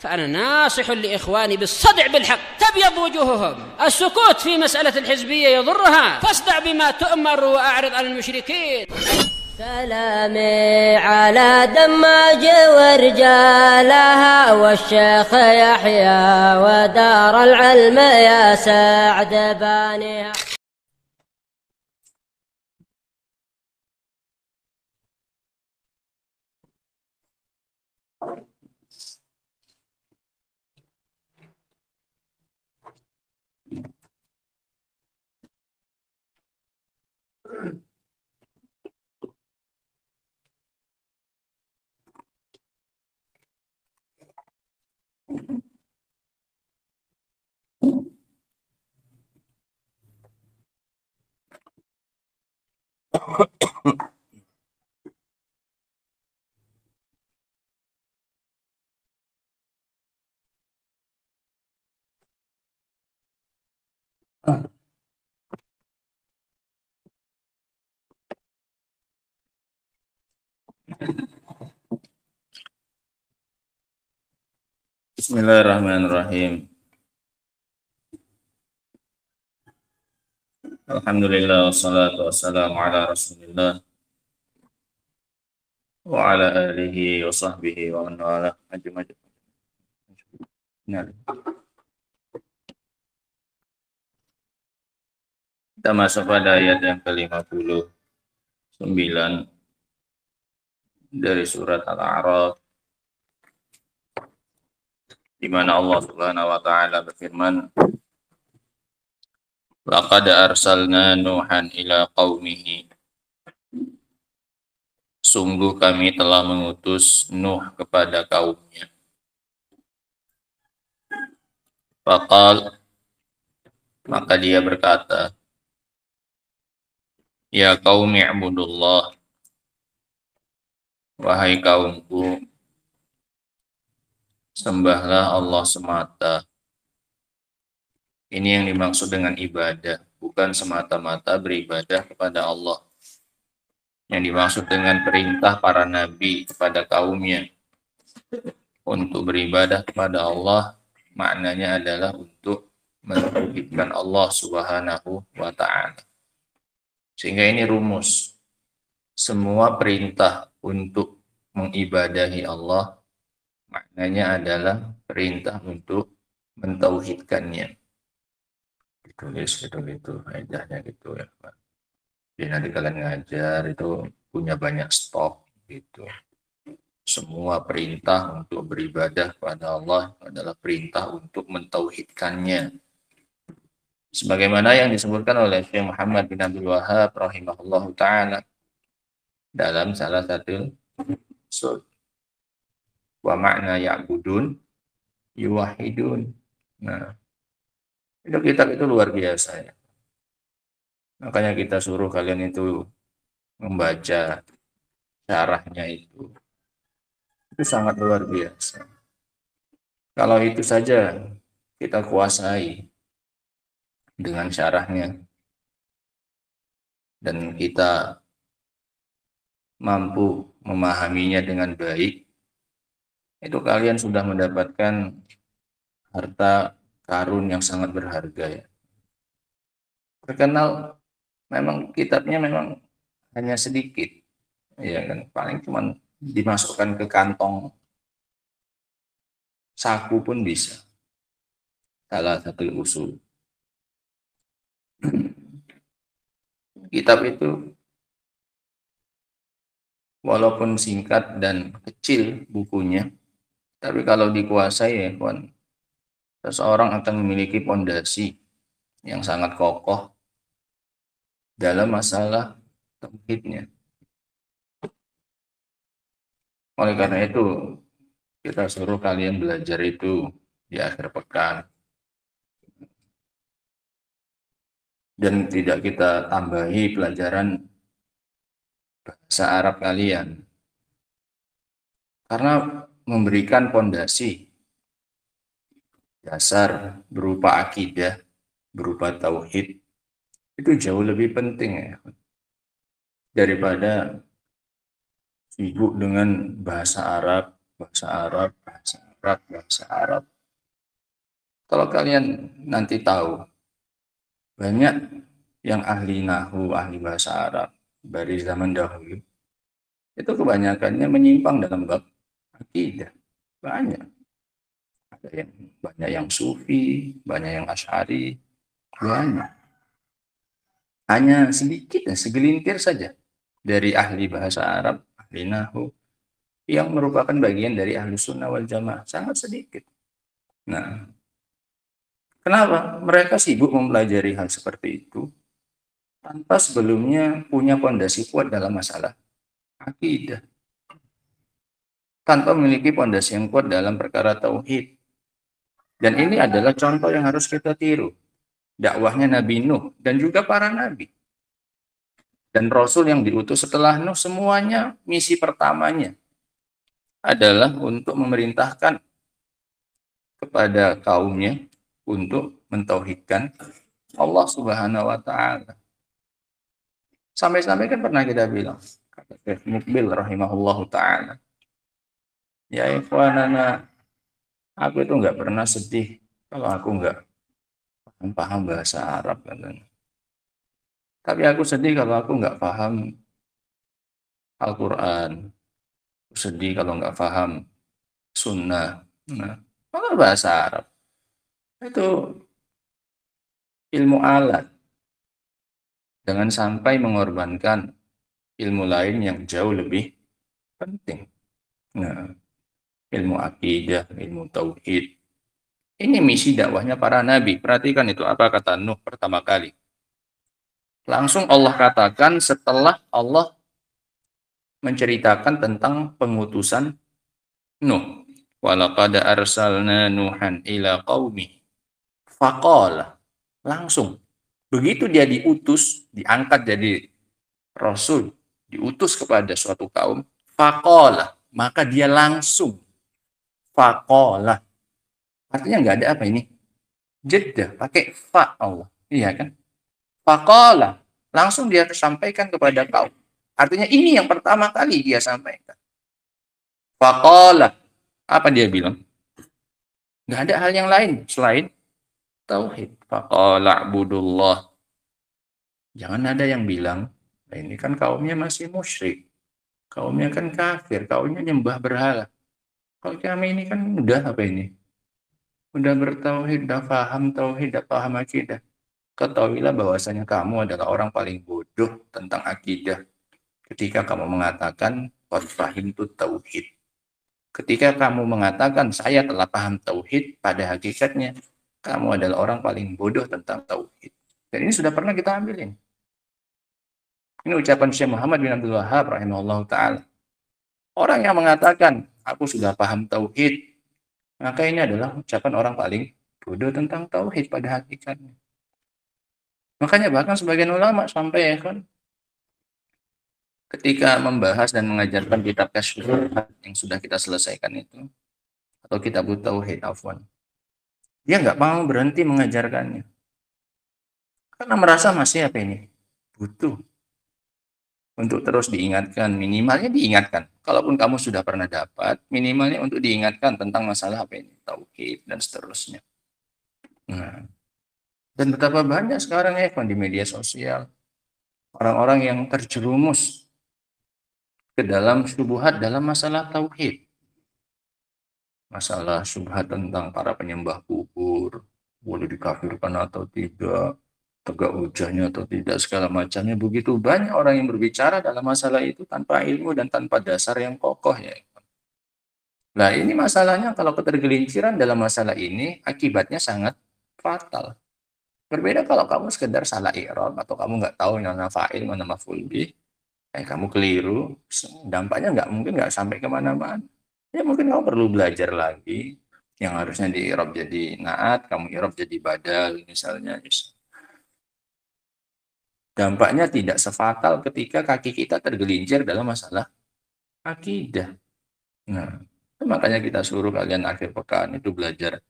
فأنا ناصح لإخواني بالصدع بالحق تبيض وجوههم. السكوت في مسألة الحزبية يضرها، فاصدع بما تؤمر وأعرض عن المشركين. سلامي على دماج ورجالها والشيخ يحيى ودار العلم يا سعد بانيها. Bismillahirrahmanirrahim. Alhamdulillah wassalatu wassalamu ala Rasulillah wa ala alihi wa sahbihi wa man wala ajma'in. Kita masuk pada ayat yang ke-59 dari surat Al-A'raf, di mana Allah Subhanahu wa taala berfirman, laqad arsalna Nuhan ila qaumihi. Sungguh kami telah mengutus Nuh kepada kaumnya. Faqal, maka dia berkata, ya qaumi ibudullah, wahai kaumku, sembahlah Allah semata. Ini yang dimaksud dengan ibadah, bukan semata-mata beribadah kepada Allah. Yang dimaksud dengan perintah para nabi kepada kaumnya untuk beribadah kepada Allah, maknanya adalah untuk mentauhidkan Allah Subhanahu wa ta'ala. Sehingga ini rumus. Semua perintah untuk mengibadahi Allah, maknanya adalah perintah untuk mentauhidkannya. Ditulis gitu, faedahnya gitu ya Pak. Jadi nanti kalian ngajar itu punya banyak stok gitu. Semua perintah untuk beribadah kepada Allah adalah perintah untuk mentauhidkannya. Sebagaimana yang disebutkan oleh Syekh Muhammad bin Abdul Wahhab rahimahullahu ta'ala dalam salah satu surah. Wa makna ya'budun yuwahidun. Nah, itu kitab itu luar biasa ya. Makanya kita suruh kalian itu membaca syarahnya itu. Itu sangat luar biasa. Kalau itu saja kita kuasai dengan syarahnya dan kita mampu memahaminya dengan baik, itu kalian sudah mendapatkan harta karun yang sangat berharga ya. Terkenal memang kitabnya memang hanya sedikit, ya kan, paling cuma dimasukkan ke kantong saku pun bisa. Salah satu usul. Kitab itu walaupun singkat dan kecil bukunya, tapi kalau dikuasai ya kawan, seseorang akan memiliki pondasi yang sangat kokoh dalam masalah tauhidnya. Oleh karena itu, kita suruh kalian belajar itu di akhir pekan. Dan tidak kita tambahi pelajaran bahasa Arab kalian. Karena memberikan pondasi dasar berupa akidah, berupa tauhid, itu jauh lebih penting ya, daripada sibuk dengan bahasa Arab, bahasa Arab, bahasa Arab. berat bahasa Arab. Kalau kalian nanti tahu, banyak yang ahli nahwu, ahli bahasa Arab dari zaman dahulu, itu kebanyakannya menyimpang dalam bab akidah. Banyak. Banyak yang sufi, banyak yang asy'ari, banyak. Hanya sedikit dan segelintir saja dari ahli bahasa Arab, ahli nahwu, yang merupakan bagian dari ahli sunnah wal jamaah. Sangat sedikit. Nah, kenapa? Mereka sibuk mempelajari hal seperti itu tanpa sebelumnya punya fondasi kuat dalam masalah akidah. Tanpa memiliki fondasi yang kuat dalam perkara tauhid. Dan ini adalah contoh yang harus kita tiru. Dakwahnya Nabi Nuh dan juga para nabi. Dan Rasul yang diutus setelah Nuh, semuanya misi pertamanya adalah untuk memerintahkan kepada kaumnya untuk mentauhidkan Allah Subhanahu wa taala. Sampai-sampai kan pernah kita bilang, kata Syekh Mukbil rahimahullahu taala, ya ikhwanana, aku itu nggak pernah sedih kalau aku nggak paham bahasa Arab katanya. Tapi aku sedih kalau aku nggak paham Al-Quran. Aku sedih kalau nggak paham Sunnah. Nah, kalau bahasa Arab itu ilmu alat. Jangan sampai mengorbankan ilmu lain yang jauh lebih penting. Nah, ilmu akidah, ilmu tauhid. Ini misi dakwahnya para nabi. Perhatikan itu apa kata Nuh pertama kali. Langsung Allah katakan setelah Allah menceritakan tentang pengutusan Nuh. Walaqad arsalna Nuhan ila qaumi faqala. Langsung. Begitu dia diutus, diangkat jadi rasul, diutus kepada suatu kaum, faqala, maka dia langsung faqala. Artinya nggak ada apa ini? Jeda, pakai fa Allah. Iya kan? Faqala, langsung dia sampaikan kepada kaum. Artinya ini yang pertama kali dia sampaikan. Faqala, apa dia bilang? Nggak ada hal yang lain selain tauhid. Faqala abudullah. Jangan ada yang bilang, nah ini kan kaumnya masih musyrik. Kaumnya kan kafir, kaumnya nyembah berhala. Kalau kami ini kan udah apa ini? Udah bertauhid, udah paham tauhid, udah paham akidah. Ketahuilah bahwasanya kamu adalah orang paling bodoh tentang akidah. Ketika kamu mengatakan, qad fahimtu tauhid. Ketika kamu mengatakan, saya telah paham tauhid, pada hakikatnya, kamu adalah orang paling bodoh tentang tauhid. Dan ini sudah pernah kita ambilin. Ini ucapan Syekh Muhammad bin Abdul Wahhab rahimahullah ta'ala. Orang yang mengatakan, aku sudah paham tauhid, maka ini adalah ucapan orang paling bodoh tentang tauhid pada hakikatnya. Makanya bahkan sebagian ulama sampai ya kan, ketika membahas dan mengajarkan kitab Kasyfus yang sudah kita selesaikan itu, atau kitab Tauhid, afwan, dia nggak mau berhenti mengajarkannya. Karena merasa masih apa ini? Butuh untuk terus diingatkan, minimalnya diingatkan. Kalaupun kamu sudah pernah dapat, minimalnya untuk diingatkan tentang masalah apa ini? Tauhid dan seterusnya. Nah, dan betapa banyak sekarang ya di media sosial orang-orang yang terjerumus ke dalam syubhat dalam masalah tauhid. Masalah syubhat tentang para penyembah kubur, boleh dikafirkan atau tidak, tegak hujahnya atau tidak, segala macamnya. Begitu banyak orang yang berbicara dalam masalah itu tanpa ilmu dan tanpa dasar yang kokoh ya. Nah ini masalahnya, kalau ketergelinciran dalam masalah ini akibatnya sangat fatal. Berbeda kalau kamu sekedar salah i'rab atau kamu nggak tahu mana fa'il mana maf'ul bih, kamu keliru, dampaknya nggak sampai kemana-mana. Ya mungkin kamu perlu belajar lagi, yang harusnya di i'rab jadi na'at, kamu i'rab jadi badal misalnya. Dampaknya tidak sefatal ketika kaki kita tergelincir dalam masalah akidah. Nah, makanya kita suruh kalian akhir pekan itu belajar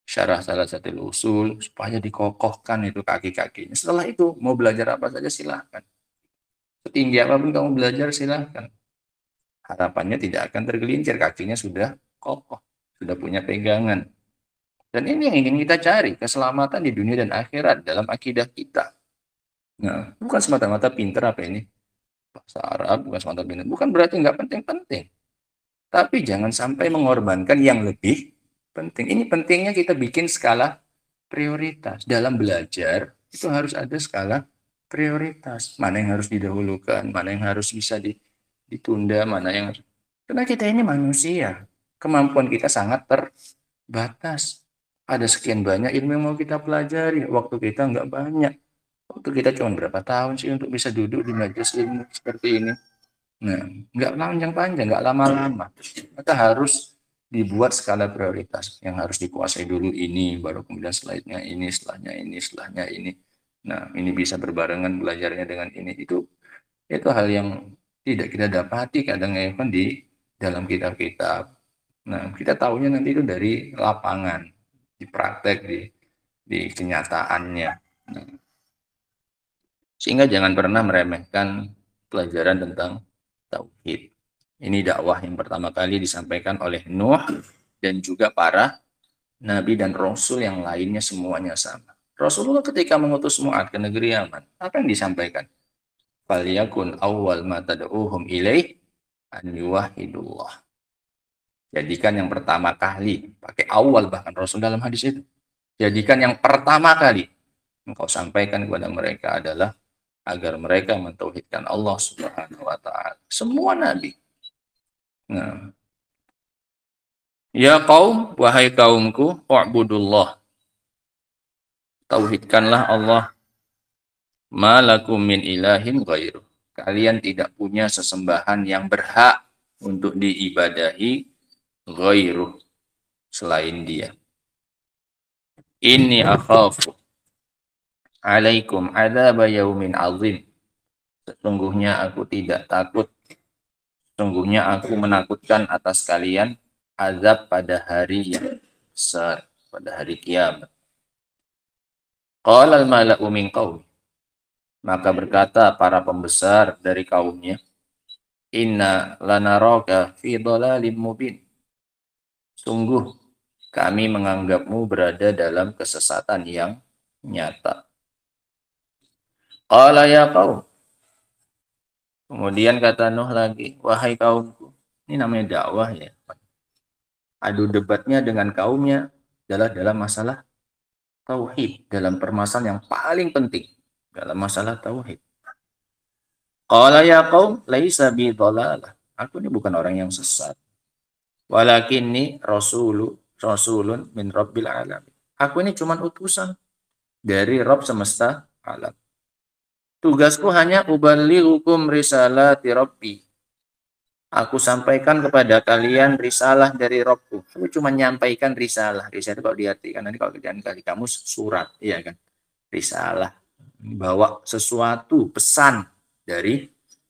syarah Salasatil Usul supaya dikokohkan itu kaki-kakinya. Setelah itu mau belajar apa saja silahkan. Setinggi apapun kamu belajar silahkan. Harapannya tidak akan tergelincir, kakinya sudah kokoh. sudah punya pegangan. Dan ini yang ingin kita cari, keselamatan di dunia dan akhirat dalam akidah kita. Nah, bukan semata-mata pinter apa ini, bahasa Arab, bukan semata pinter. Bukan berarti nggak penting-penting. Tapi jangan sampai mengorbankan yang lebih penting. Ini pentingnya kita bikin skala prioritas. Dalam belajar, itu harus ada skala prioritas. Mana yang harus didahulukan, mana yang harus bisa ditunda, mana yang... Karena kita ini manusia. Kemampuan kita sangat terbatas. Ada sekian banyak ilmu yang mau kita pelajari. Waktu kita nggak banyak. Waktu kita cuma berapa tahun sih untuk bisa duduk di majelis ilmu seperti ini. Nah, nggak panjang-panjang, nggak lama-lama. Maka harus dibuat skala prioritas. Yang harus dikuasai dulu ini, baru kemudian setelahnya ini, setelahnya ini, setelahnya ini. Nah, ini bisa berbarengan belajarnya dengan ini. Itu hal yang tidak kita dapati kadang-kadang di dalam kitab-kitab. Nah, kita tahunya nanti itu dari lapangan, di praktek, di kenyataannya. Nah, sehingga jangan pernah meremehkan pelajaran tentang tauhid. Ini dakwah yang pertama kali disampaikan oleh Nuh dan juga para nabi dan rasul yang lainnya semuanya sama. Rasulullah ketika mengutus Mu'adz ke negeri Yaman, apa yang disampaikan? Falyakun awwal ma tad'uhum ilaih an yuwahhidullah. Jadikan yang pertama kali, pakai awal bahkan Rasul dalam hadis itu. Jadikan yang pertama kali engkau sampaikan kepada mereka adalah agar mereka mentauhidkan Allah Subhanahu wa taala. Semua nabi. Nah, ya kaum, wahai kaumku, wa'budullah. Tauhidkanlah Allah. Ma lakum min ilahin ghairu. Kalian tidak punya sesembahan yang berhak untuk diibadahi ghairu, selain Dia. Inni akhafu alaikum adzab yaumin azim. Sesungguhnya aku tidak takut. Sesungguhnya aku menakutkan atas kalian azab pada hari yang besar, pada hari kiamat. Qala al-mala'u min qaum. Maka berkata para pembesar dari kaumnya, inna lanaraka fi dhalalim mubin. Sungguh kami menganggapmu berada dalam kesesatan yang nyata. Qala ya qaum. Kemudian kata Nuh lagi, wahai kaumku. Ini namanya dakwah ya. Adu debatnya dengan kaumnya adalah dalam masalah tauhid, dalam permasalahan yang paling penting, dalam masalah tauhid. Qala ya qaum laisa bi dhalalah. Aku ini bukan orang yang sesat. Walakinni rasulun min rabbil alamin. Aku ini cuma utusan dari Rabb semesta alam. Tugasku hanya uballighukum risalati rabbi. Aku sampaikan kepada kalian risalah dari Rabbku. Aku cuma menyampaikan risalah. Risalah itu kalau diartikan nanti kalau kalian kali kamu surat, iya kan? Risalah. Bawa sesuatu, pesan dari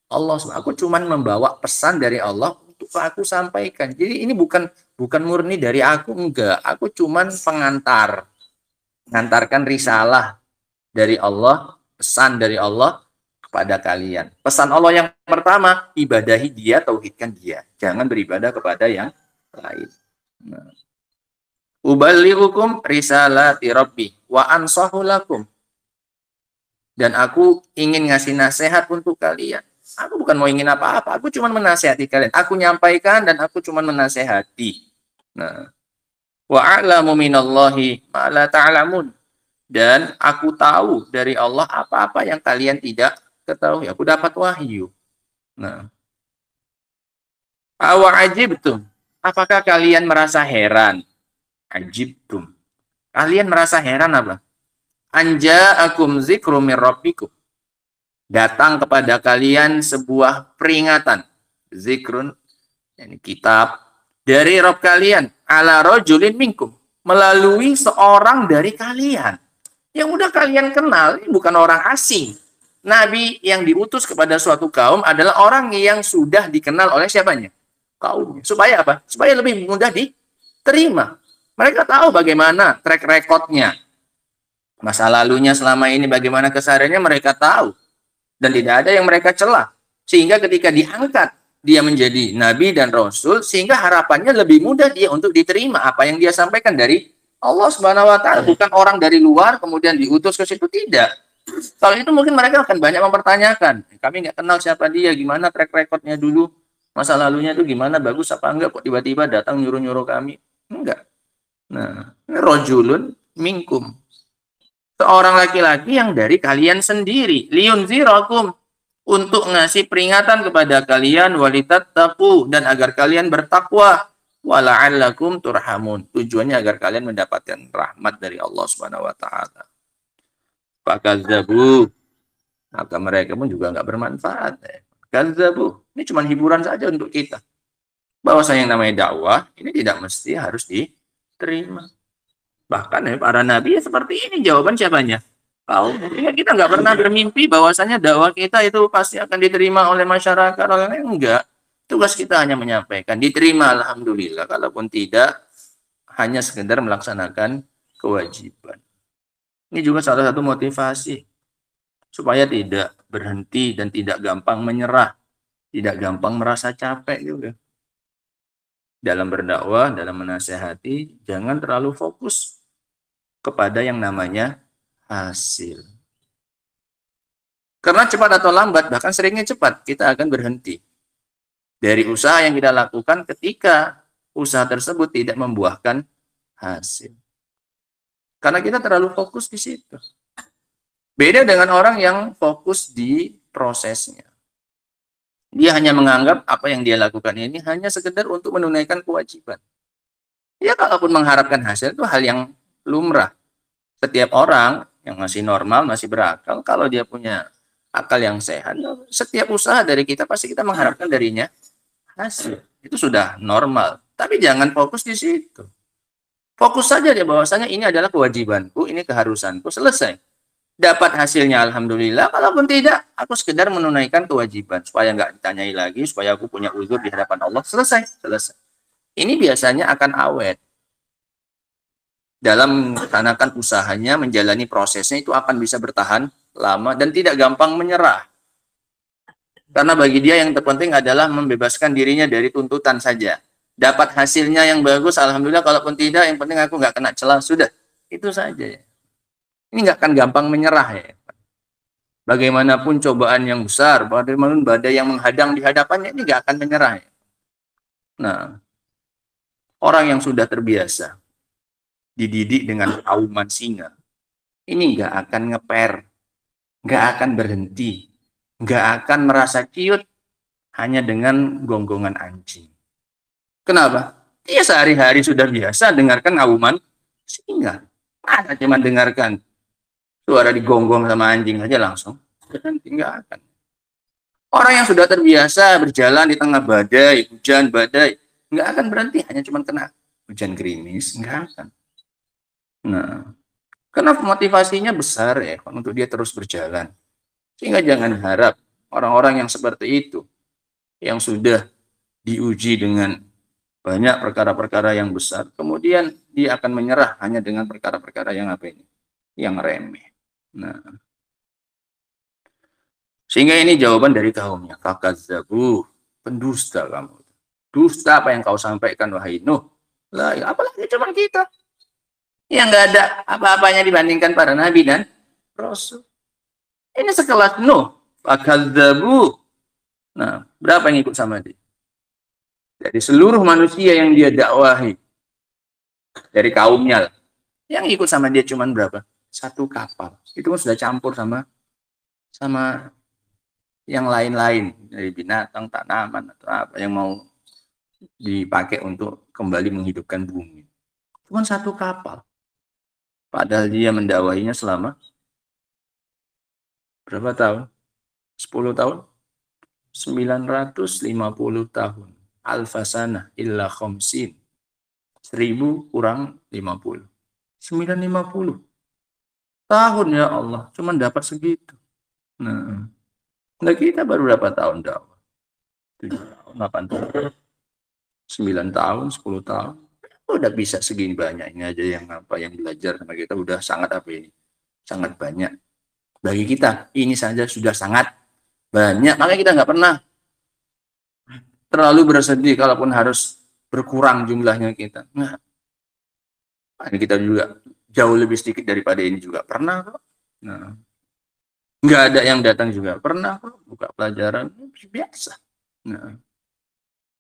Allah. Aku cuma membawa pesan dari Allah untuk aku sampaikan. Jadi ini bukan murni dari aku, enggak. Aku cuma pengantar. Mengantarkan risalah dari Allah, pesan dari Allah kepada kalian. Pesan Allah yang pertama, ibadahi Dia, tauhidkan Dia. Jangan beribadah kepada yang lain. Nah. Uballighukum risalati rabbi wa ansahu lakum. Dan aku ingin ngasih nasihat untuk kalian. Aku bukan mau ingin apa-apa, aku cuma menasihati kalian. Aku nyampaikan dan aku cuma menasihati. Nah, wa a'lamu minallahi ma la ta'lamun. Dan aku tahu dari Allah apa-apa yang kalian tidak ketahui. Aku dapat wahyu. Nah, awa ajibtum. Apakah kalian merasa heran? Ajibtum. Kalian merasa heran apa? Anja'akum zikru mir rabbikum. Datang kepada kalian sebuah peringatan. Zikrun, yani kitab dari Rabb kalian. Ala rajulin minkum. Melalui seorang dari kalian. Yang udah kalian kenal, ini bukan orang asing. Nabi yang diutus kepada suatu kaum adalah orang yang sudah dikenal oleh siapanya? Kaumnya. Supaya apa? Supaya lebih mudah diterima. Mereka tahu bagaimana track recordnya. Masa lalunya selama ini, bagaimana kesehariannya mereka tahu. Dan tidak ada yang mereka celah. Sehingga ketika diangkat dia menjadi nabi dan rasul, sehingga harapannya lebih mudah dia untuk diterima apa yang dia sampaikan dari Allah Subhanahu wa taala, bukan orang dari luar kemudian diutus ke situ, tidak. Kalau itu mungkin mereka akan banyak mempertanyakan, kami nggak kenal siapa dia, gimana track recordnya dulu, masa lalunya itu gimana, bagus apa enggak, kok tiba-tiba datang nyuruh-nyuruh kami. Enggak. Nah, rojulun minkum, seorang laki-laki yang dari kalian sendiri, liunzirakum, untuk ngasih peringatan kepada kalian, walitattaqu, dan agar kalian bertakwa, wala'allakum turhamun, tujuannya agar kalian mendapatkan rahmat dari Allah Subhanahu wa taala. Fakadzabu, maka mereka pun juga nggak bermanfaat. Kadzabu, ini cuma hiburan saja untuk kita. Bahwasanya yang namanya dakwah ini tidak mesti harus diterima. Bahkan para nabi seperti ini jawaban siapanya? Kita nggak pernah bermimpi bahwasanya dakwah kita itu pasti akan diterima oleh masyarakat, oleh enggak. Tugas kita hanya menyampaikan, diterima alhamdulillah. Kalaupun tidak, hanya sekedar melaksanakan kewajiban. Ini juga salah satu motivasi supaya tidak berhenti dan tidak gampang menyerah, tidak gampang merasa capek juga. Dalam berdakwah, dalam menasehati, jangan terlalu fokus kepada yang namanya hasil. Karena cepat atau lambat, bahkan seringnya cepat, kita akan berhenti dari usaha yang kita lakukan ketika usaha tersebut tidak membuahkan hasil. Karena kita terlalu fokus di situ. Beda dengan orang yang fokus di prosesnya. Dia hanya menganggap apa yang dia lakukan ini hanya sekedar untuk menunaikan kewajiban. Ya, kalaupun mengharapkan hasil itu hal yang lumrah. Setiap orang yang masih normal, masih berakal, kalau dia punya akal yang sehat, setiap usaha dari kita pasti kita mengharapkan darinya hasil. Itu sudah normal. Tapi jangan fokus di situ. Fokus saja dia bahwasanya ini adalah kewajibanku, ini keharusanku, selesai. Dapat hasilnya alhamdulillah, kalaupun tidak, aku sekedar menunaikan kewajiban supaya nggak ditanyai lagi, supaya aku punya uzur di hadapan Allah. Selesai. Ini biasanya akan awet. Dalam melaksanakan usahanya, menjalani prosesnya itu akan bisa bertahan lama dan tidak gampang menyerah. Karena bagi dia yang terpenting adalah membebaskan dirinya dari tuntutan saja. Dapat hasilnya yang bagus, alhamdulillah. Kalaupun tidak, yang penting aku nggak kena celah, sudah. Itu saja. Ini nggak akan gampang menyerah ya. Bagaimanapun cobaan yang besar, bagaimanapun badai yang menghadang di hadapannya, ini nggak akan menyerah ya. Nah, orang yang sudah terbiasa dididik dengan auman singa, ini nggak akan ngeper, nggak akan berhenti, nggak akan merasa ciut hanya dengan gonggongan anjing. Kenapa? Dia sehari-hari sudah biasa dengarkan auman singa. Mana cuma dengarkan suara digonggong sama anjing aja langsung berhenti, nggak akan. Orang yang sudah terbiasa berjalan di tengah badai, hujan, badai, nggak akan berhenti hanya cuma kena hujan gerimis, nggak akan. Nah, karena motivasinya besar ya untuk dia terus berjalan. Sehingga jangan harap orang-orang yang seperti itu, yang sudah diuji dengan banyak perkara-perkara yang besar, kemudian dia akan menyerah hanya dengan perkara-perkara yang apa ini? Yang remeh. Nah, sehingga ini jawaban dari kaumnya. Fakadzabu, pendusta kamu. Dusta apa yang kau sampaikan wahai Nuh. Lah, apalagi cuma kita yang nggak ada apa-apanya dibandingkan para nabi dan rasul. Ini sekelas Nuh. Fakadzabu. Nah, berapa yang ikut sama dia? Dari seluruh manusia yang dia dakwahi, dari kaumnya, yang ikut sama dia cuma berapa? Satu kapal. Itu pun sudah campur sama yang lain-lain, dari binatang, tanaman, atau apa yang mau dipakai untuk kembali menghidupkan bumi. Cuma satu kapal. Padahal dia mendakwahinya selama berapa tahun? 10 tahun? 950 tahun. Alfasana illa khamsin. 1000 kurang 50. 950 tahun ya Allah. Cuma dapat segitu. Nah kita baru berapa tahun dakwah? 7 tahun, 8 tahun, 9 tahun, 10 tahun. Udah bisa segini banyak. Ini aja yang belajar sama kita udah sangat sangat banyak. Bagi kita ini saja sudah sangat banyak. Makanya kita nggak pernah terlalu bersedih kalaupun harus berkurang jumlahnya kita. Nah, ini kita juga jauh lebih sedikit daripada ini juga pernah kok. Nah, nggak ada yang datang juga pernah kok, buka pelajaran biasa. Nah,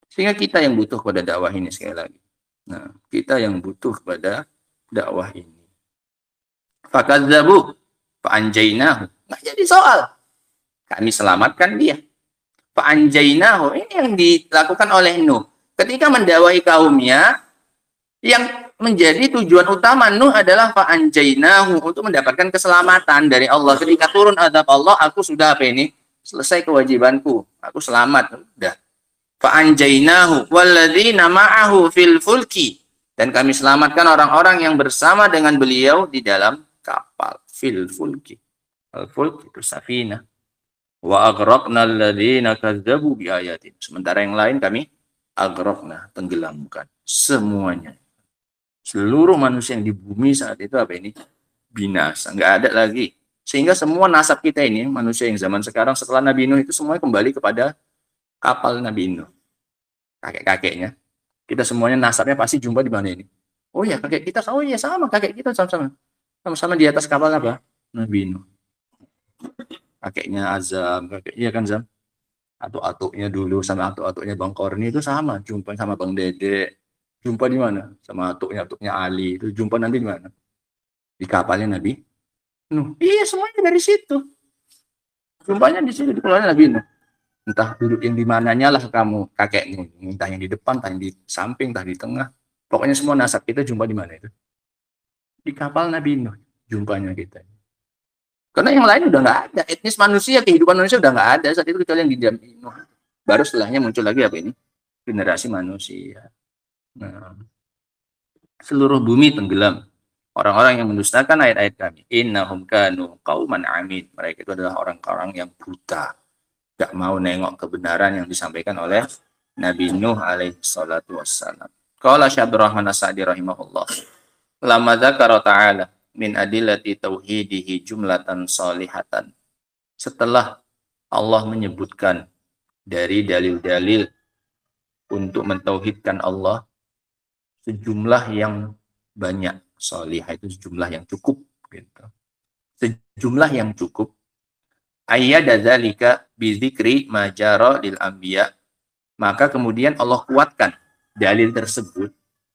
sehingga kita yang butuh pada dakwah ini sekali lagi. Nah, kita yang butuh kepada dakwah ini. Fakadzabu fa'anjainahu. Nggak jadi soal. Kami selamatkan dia. Fa'anjainahu. Ini yang dilakukan oleh Nuh. Ketika mendakwahi kaumnya, yang menjadi tujuan utama Nuh adalah fa'anjainahu, untuk mendapatkan keselamatan dari Allah. Ketika turun azab Allah, aku sudah apa ini? Selesai kewajibanku. Aku selamat. Udah. Fa'anjainahu walladzina ma'ahu fil fulki. Dan kami selamatkan orang-orang yang bersama dengan beliau di dalam kapal. Fil fulki. Al-fulk itu safinah. Wa aghraqna alladzina kazzabu bi ayatin. Sementara yang lain kami aghraqna, tenggelamkan semuanya. Seluruh manusia yang di bumi saat itu apa ini? Binasa, nggak ada lagi. Sehingga semua nasab kita ini, manusia yang zaman sekarang setelah Nabi Nuh itu semuanya kembali kepada kapal Nabi Nuh. Kakek-kakeknya. Kita semuanya nasabnya pasti jumpa di mana ini? Oh ya, kakek kita, oh ya sama, kakek kita sama-sama. Sama-sama di atas kapal apa? Nabi Nuh. Kakeknya Azam, iya kan Zam? Atuk-atuknya dulu sama atuk-atuknya Bang Korni itu sama, jumpa sama Bang Dede. Jumpa di mana? Sama atuknya Ali, itu jumpa nanti di mana? Di kapalnya Nabi Nuh. Iya, semuanya dari situ. Jumpanya di situ, di kapalnya Nabi Nuh. Entah duduk yang di mananya lah kamu, kakeknya. Entah yang di depan, entah yang di samping, entah di tengah. Pokoknya semua nasab kita jumpa di mana itu? Di kapal Nabi Nuh, jumpanya kita. Karena yang lain udah nggak ada. Etnis manusia, kehidupan manusia udah nggak ada saat itu, kecuali yang di Nuh. Baru setelahnya muncul lagi apa ini? Generasi manusia. Nah, seluruh bumi tenggelam. Orang-orang yang mendustakan ayat-ayat kami. Innahum kanu qauman amin. Mereka itu adalah orang-orang yang buta. Gak mau nengok kebenaran yang disampaikan oleh Nabi Nuh alaihi salatu wassalam. Qala Syabdur Rahman As-Sa'di rahimahullah. Lama dzakara ta'ala min adillati tauhidihi jumlatan salihatan. Setelah Allah menyebutkan dari dalil-dalil untuk mentauhidkan Allah sejumlah yang banyak, salihah itu sejumlah yang cukup gitu. Sejumlah yang cukup. Ayyada dzalika bi dzikri ma jara lil anbiya. Maka kemudian Allah kuatkan dalil tersebut.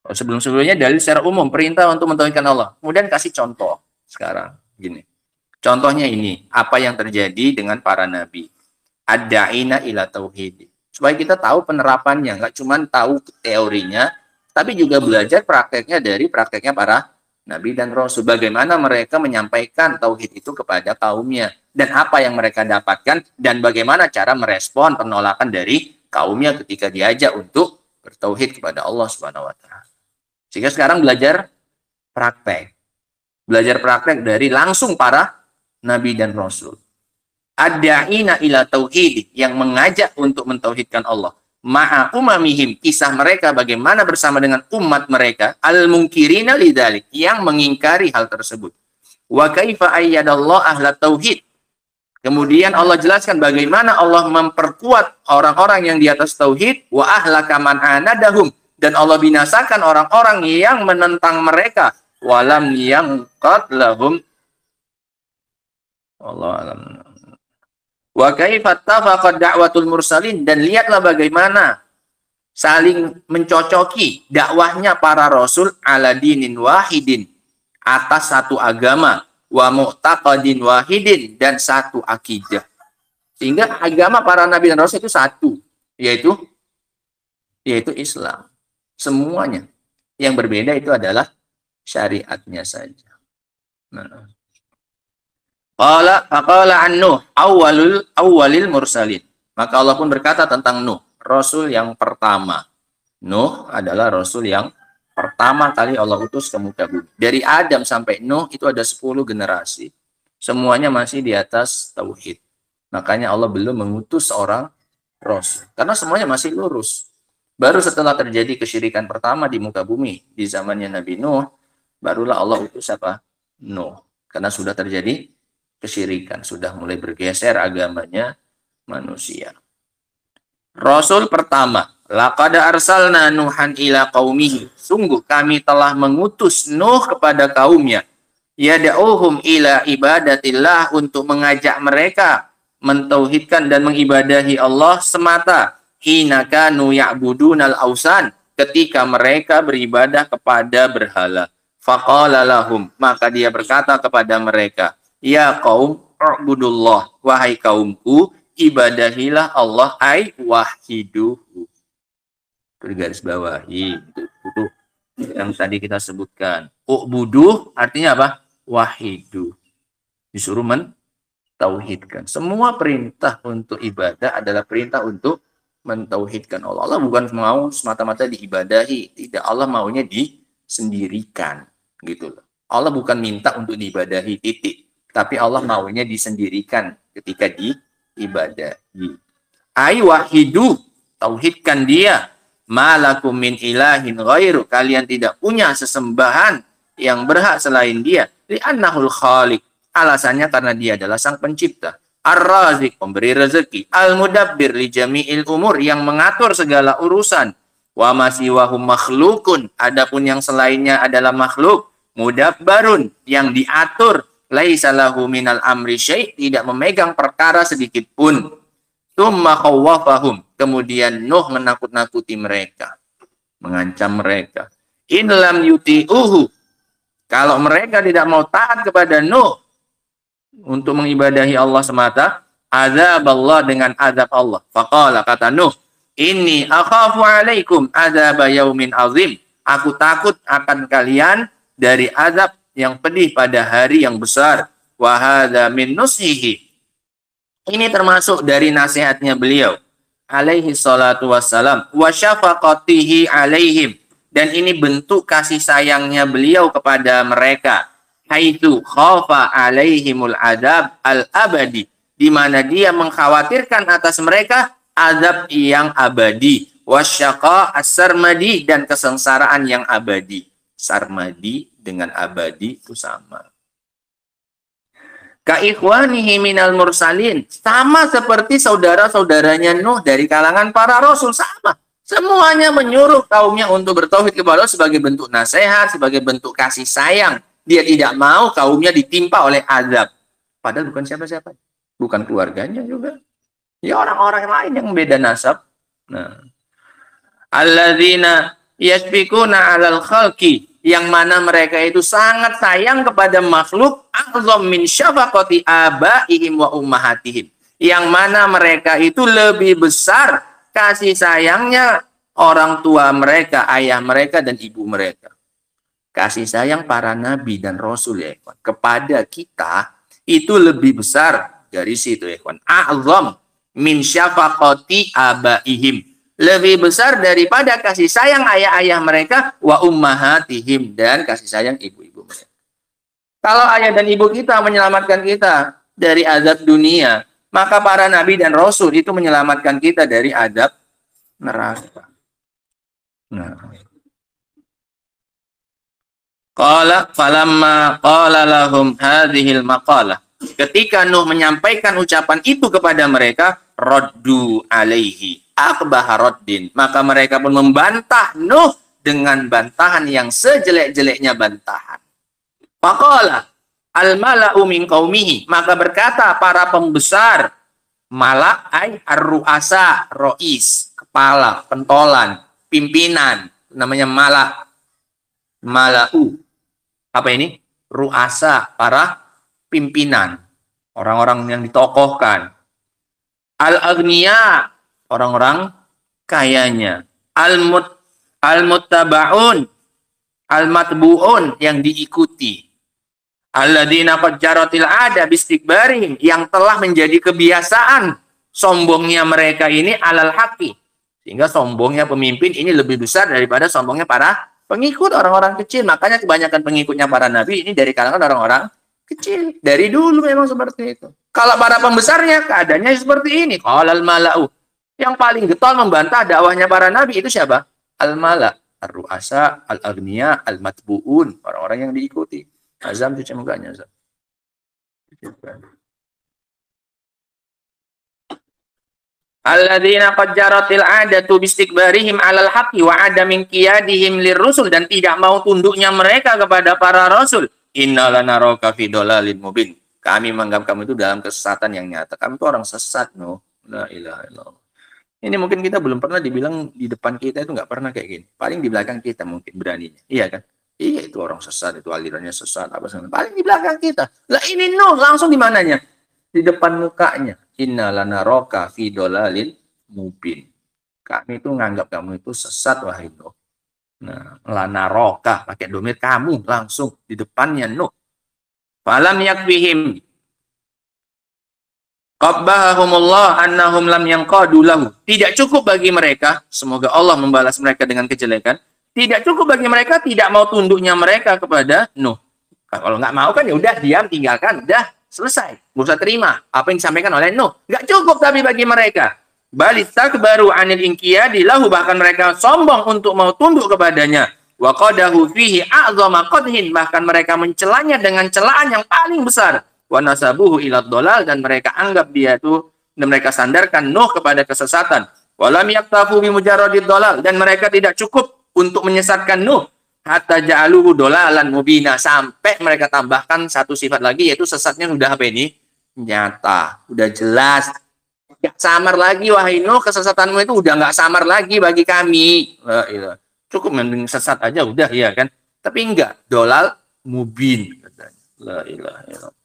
Sebelum-sebelumnya dalil secara umum, perintah untuk mentauhidkan Allah. Kemudian kasih contoh sekarang. Gini. Contohnya ini, apa yang terjadi dengan para nabi. Ad-da'ina ila tauhid. Supaya kita tahu penerapannya, nggak cuma tahu teorinya, tapi juga belajar prakteknya dari prakteknya para nabi dan rasul. Bagaimana mereka menyampaikan tauhid itu kepada kaumnya. Dan apa yang mereka dapatkan, dan bagaimana cara merespon penolakan dari kaumnya ketika diajak untuk bertauhid kepada Allah Subhanahu wa Ta'ala. Sehingga sekarang belajar praktek. Belajar praktek dari langsung para nabi dan rasul. Ad-da'ina ila tauhid, yang mengajak untuk mentauhidkan Allah. Ma'a umamihim, kisah mereka bagaimana bersama dengan umat mereka. Al-munkirina lidzalik, yang mengingkari hal tersebut. Wa kaifa ayyadallahu ahla tauhid. Kemudian Allah jelaskan bagaimana Allah memperkuat orang-orang yang di atas tauhid. Wa ahlaka man anadahum. Dan Allah binasakan orang-orang yang menentang mereka. Walam yang qatlahum. Allah alam. Wa kaifa tafaqad da'watul mursalin. Dan lihatlah bagaimana saling mencocoki dakwahnya para rasul ala dinin wahidin, atas satu agama, wa mu'taqadin wahidin, dan satu akidah. Sehingga agama para nabi dan rasul itu satu, yaitu Islam. Semuanya. Yang berbeda itu adalah syariatnya saja. Nah. Qala an Nuh awwalil mursalin. Maka Allah pun berkata tentang Nuh, rasul yang pertama. Nuh adalah rasul yang pertama kali Allah utus ke muka bumi. Dari Adam sampai Nuh itu ada 10 generasi. Semuanya masih di atas tauhid. Makanya Allah belum mengutus seorang rasul. Karena semuanya masih lurus. Baru setelah terjadi kesyirikan pertama di muka bumi di zamannya Nabi Nuh, barulah Allah utus apa? Nuh. Karena sudah terjadi kesyirikan, sudah mulai bergeser agamanya manusia. Rasul pertama, laqad arsalna Nuhan ila qaumihi. Sungguh kami telah mengutus Nuh kepada kaumnya. Yad'uhum ila ibadatillah, untuk mengajak mereka mentauhidkan dan mengibadahi Allah semata. Hina kanu ya'budunal ausan, ketika mereka beribadah kepada berhala. Faqala lahum, maka dia berkata kepada mereka, ya qaum u'budullah, wahai kaumku, ibadahilah Allah, ay wahiduhu. Itu di garis bawahi. Itu yang tadi kita sebutkan. U'buduh artinya apa? Wahidu. Disuruh mentauhidkan. Semua perintah untuk ibadah adalah perintah untuk mentauhidkan Allah. Allah bukan mau semata-mata diibadahi. Tidak, Allah maunya disendirikan. Gitu loh. Allah bukan minta untuk diibadahi, titik. Tapi Allah maunya disendirikan ketika diibadahi. Ay wahidu, tauhidkan dia. Malakum min ilahin ghairu, kalian tidak punya sesembahan yang berhak selain dia. Li'annahul khaliq, alasannya karena dia adalah sang pencipta. Ar-razik, pemberi rezeki. Al-mudabbir li jami'il umur, yang mengatur segala urusan. Wa masiwahum makhlukun, adapun yang selainnya adalah makhluk. Mudabbarun, yang diatur. Laisa lahu minal amri syai', tidak memegang perkara sedikit pun. Tsumma khawwafahum, kemudian Nuh menakut-nakuti mereka, mengancam mereka. In lam yuti'uhu, kalau mereka tidak mau taat kepada Nuh untuk mengibadahi Allah semata, azab Allah, dengan azab Allah. Faqala, kata Nuh, inni akhafu alaikum azab yaumin azim, aku takut akan kalian dari azab yang pedih pada hari yang besar. Wa hadza min nushihi, ini termasuk dari nasihatnya beliau alaihi salatu wassalam, wa syafaqatihi alaihim, dan ini bentuk kasih sayangnya beliau kepada mereka. Haitsu khafa alaihimul adab al-abadi, di mana dia mengkhawatirkan atas mereka azab yang abadi. Wasyaqa as-sarmadi, dan kesengsaraan yang abadi. Sarmadi dengan abadi itu sama. Ka ikhwanihi minal mursalin, sama seperti saudara-saudaranya Nuh dari kalangan para rasul, sama. Semuanya menyuruh kaumnya untuk bertauhid kepada Allah sebagai bentuk nasihat, sebagai bentuk kasih sayang. Dia tidak mau kaumnya ditimpa oleh azab. Padahal bukan siapa-siapa, bukan keluarganya juga. Ya orang-orang lain yang beda nasab. Nah, alladzina yasfikuna 'alal khalqi, yang mana mereka itu sangat sayang kepada makhluk, a'zam min syafaqati abaihim wa ummahatihim, yang mana mereka itu lebih besar kasih sayangnya orang tua mereka, ayah mereka dan ibu mereka. Kasih sayang para nabi dan rasul ya ikhwan kepada kita itu lebih besar dari situ ya ikhwan. A'zam min syafaqati abaihim, lebih besar daripada kasih sayang ayah-ayah mereka, wa ummahatihim, dan kasih sayang ibu-ibu mereka. Kalau ayah dan ibu kita menyelamatkan kita dari azab dunia, maka para nabi dan rasul itu menyelamatkan kita dari azab neraka. Nah, qala falamma qala lahum hadhil maqalah, ketika Nuh menyampaikan ucapan itu kepada mereka, raddu alaihi akbaharaddin, maka mereka pun membantah Nuh dengan bantahan yang sejelek-jeleknya bantahan. Faqala al-mala'u min qaumihi, maka berkata para pembesar, mala' ay ar-ru'asa, rois, kepala, pentolan, pimpinan, namanya mala'. Mala'u, apa ini? Ru'asa, para pimpinan, orang-orang yang ditokohkan. Al-aghniya, orang-orang kayanya. Al-muttaba'un, al-matbu'un, yang diikuti. Alladzina qad jaratil ada bistikbarihim, yang telah menjadi kebiasaan sombongnya mereka ini alal haqi, sehingga sombongnya pemimpin ini lebih besar daripada sombongnya para pengikut, orang-orang kecil. Makanya kebanyakan pengikutnya para nabi ini dari kalangan orang-orang kecil. Dari dulu memang seperti itu. Kalau para pembesarnya keadaannya seperti ini. Qalal mala'u, yang paling getol membantah dakwahnya para nabi itu siapa? Al-mala', ar-ru'asa, al-aghniya, al-matbu'un, orang-orang yang diikuti. Azam cuci mukanya, Azam. Alladzina qad jaratil 'adatu bistikbarihim 'alal haqqi wa 'adamin qiyadihim lirrusul, dan tidak mau tunduknya mereka kepada para rasul. Innalanaraka fi dhalalin mubin. Kami menganggap kamu itu dalam kesesatan yang nyata. Kamu itu orang sesat, no. La ilaha illallah. Ini mungkin kita belum pernah dibilang di depan kita itu nggak pernah kayak gini. Paling di belakang kita mungkin beraninya. Iya kan? Iya, itu orang sesat, itu alirannya sesat, apa segala. Paling di belakang kita. Lah ini no, langsung di mananya? Di depan mukanya. Innalanaraka fi dhalalin mubin. Kami itu nganggap kamu itu sesat, wahai Nuh. Nah, lanaroka pakai domir kamu langsung di depannya Nuh. Falam yakfihim qabbahumullah annahum lam yanqadu lahu. Tidak cukup bagi mereka, semoga Allah membalas mereka dengan kejelekan. Tidak cukup bagi mereka, tidak mau tunduknya mereka kepada Nuh. Kalau nggak mau kan ya udah diam, tinggalkan, udah selesai. Nggak usah terima apa yang disampaikan oleh Nuh. Nggak cukup tapi bagi mereka. Balistakbaru anil inqiyadi lahu, bahkan mereka sombong untuk mau tunduk kepadanya. Wa qadahu fihi a'zama qadhin, bahkan mereka mencelanya dengan celaan yang paling besar. Wa nasabuhu ila dhalal, dan mereka anggap dia itu, dan mereka sandarkan Nuh kepada kesesatan. Wa lam yaktafu bi mujarradid dhalal, dan mereka tidak cukup untuk menyesatkan Nuh. Hatta ja'aluhu dhalalan mubina, sampai mereka tambahkan satu sifat lagi, yaitu sesatnya sudah apa ini? Nyata, udah jelas. Gak samar lagi, wahai Nuh, kesesatanmu itu udah nggak samar lagi bagi kami. La ilaha. Cukup mending sesat aja udah, ya kan? Tapi enggak, dolal mubin katanya. La ilaha illallah.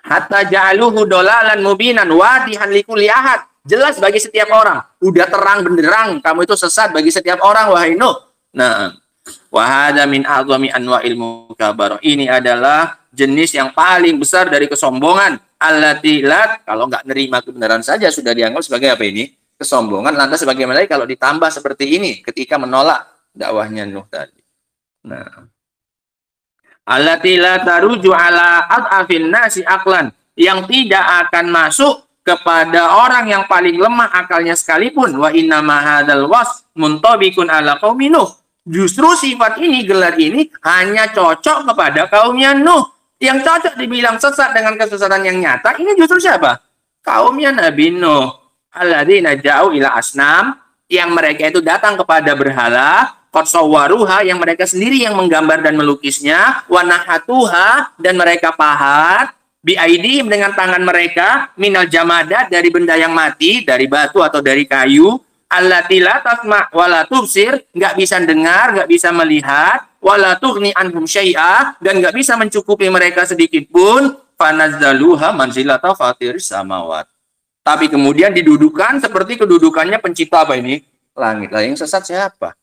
Hatta ja'aluhu dolalan mubinan wadihan likulli ahad. Jelas bagi setiap orang. Udah terang benderang kamu itu sesat bagi setiap orang, wahai Nuh. Nah, wa hadza min a'zami anwa'il mukabarah. Ini adalah jenis yang paling besar dari kesombongan. Allati lat, kalau nggak nerima kebenaran saja sudah dianggap sebagai apa ini? Kesombongan. Lantas bagaimana kalau ditambah seperti ini ketika menolak dakwahnya Nuh tadi. Nah, allati la taruju ala ad'afin nasi aqlan, yang tidak akan masuk kepada orang yang paling lemah akalnya sekalipun. Wa inna ma hadzal was muntabiqun ala qaumi Nuh. Justru sifat ini, gelar ini hanya cocok kepada kaumnya Nuh. Yang cocok dibilang sesat dengan kesesatan yang nyata, ini justru siapa? Kaumnya Nabi Nuh. Alladzina ja'u ila asnam, yang mereka itu datang kepada berhala, qad sawwaruha, yang mereka sendiri yang menggambar dan melukisnya, wa nahatuha, dan mereka pahat, bi aidihim, dengan tangan mereka, minal jamadat, dari benda yang mati, dari batu atau dari kayu, allati la tasma' wa la tubsir, nggak bisa dengar, nggak bisa melihat, wa la tughni anhum syai'a, dan nggak bisa mencukupi mereka sedikit pun, fanazzaluha manzilata fatiris samawat. Tapi kemudian didudukan seperti kedudukannya pencipta apa ini? Langit. Lah yang sesat siapa?